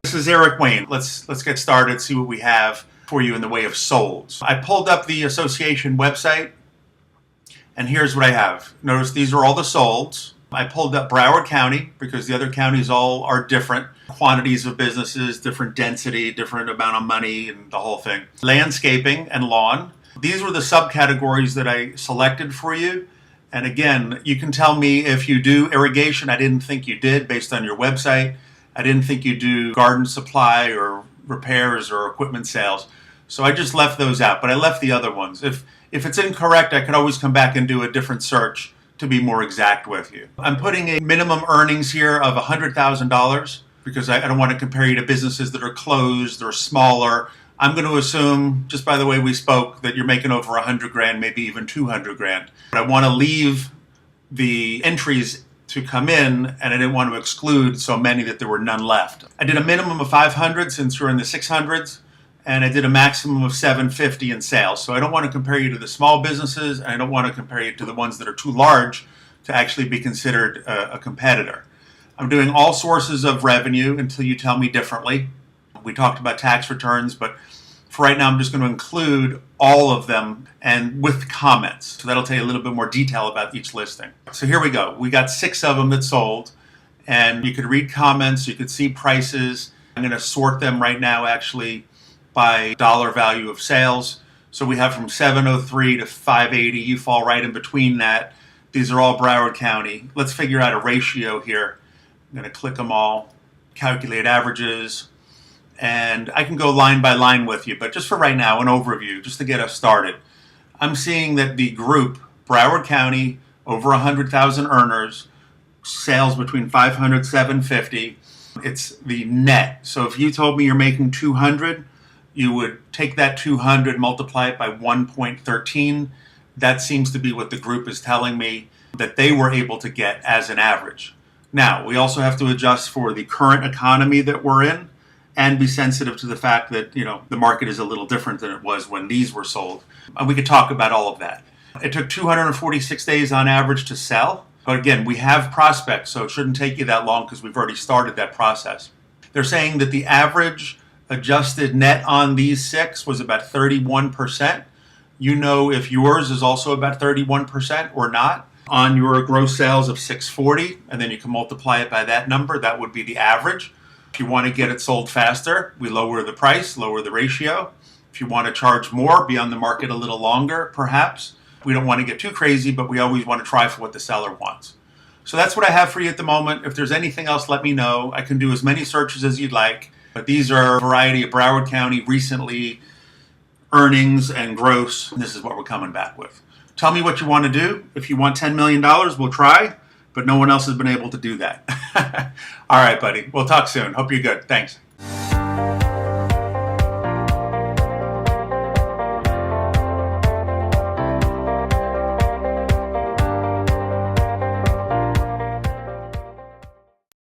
This is Eric Wayne. Let's get started, see what we have for you in the way of solds. I pulled up the association website, and here's what I have. Notice these are all the solds. I pulled up Broward County because the other counties all are different. Quantities of businesses, different density, different amount of money, and the whole thing. Landscaping and lawn. These were the subcategories that I selected for you. And again, you can tell me if you do irrigation. I didn't think you did based on your website. I didn't think you do garden supply or repairs or equipment sales. So I just left those out, but I left the other ones. If it's incorrect, I can always come back and do a different search to be more exact with you. I'm putting a minimum earnings here of $100,000 because I don't want to compare you to businesses that are closed or smaller. I'm going to assume, just by the way we spoke, that you're making over 100 grand, maybe even 200 grand. But I want to leave the entries to come in, and I didn't want to exclude so many that there were none left. I did a minimum of 500 since you're in the 600s, and I did a maximum of 750 in sales. So I don't want to compare you to the small businesses, and I don't want to compare you to the ones that are too large to actually be considered a competitor. I'm doing all sources of revenue until you tell me differently. We talked about tax returns, but for right now, I'm just going to include all of them and with comments. So that'll tell you a little bit more detail about each listing. So here we go. We got 6 of them that sold, and you could read comments, you could see prices. I'm going to sort them right now actually by dollar value of sales. So we have from 703 to 580. You fall right in between that. These are all Broward County. Let's figure out a ratio here. I'm going to click them all, calculate averages, and I can go line by line with you, but just for right now, an overview, just to get us started. I'm seeing that the group, Broward County, over 100,000 earners, sales between 500, 750. It's the net. So if you told me you're making 200, you would take that 200, multiply it by 1.13. That seems to be what the group is telling me that they were able to get as an average. Now, we also have to adjust for the current economy that we're in and be sensitive to the fact that, the market is a little different than it was when these were sold. And we could talk about all of that. It took 246 days on average to sell. But again, we have prospects, so it shouldn't take you that long because we've already started that process. They're saying that the average adjusted net on these 6 was about 31%. You know if yours is also about 31% or not. On your gross sales of 640, and then you can multiply it by that number, that would be the average. If you want to get it sold faster, we lower the price, lower the ratio. If you want to charge more, be on the market a little longer, perhaps. We don't want to get too crazy, but we always want to try for what the seller wants. So that's what I have for you at the moment. If there's anything else, let me know. I can do as many searches as you'd like, but these are a variety of Broward County recently earnings and gross. This is what we're coming back with. Tell me what you want to do. If you want $10 million, we'll try, but no one else has been able to do that. All right, buddy. We'll talk soon. Hope you're good. Thanks.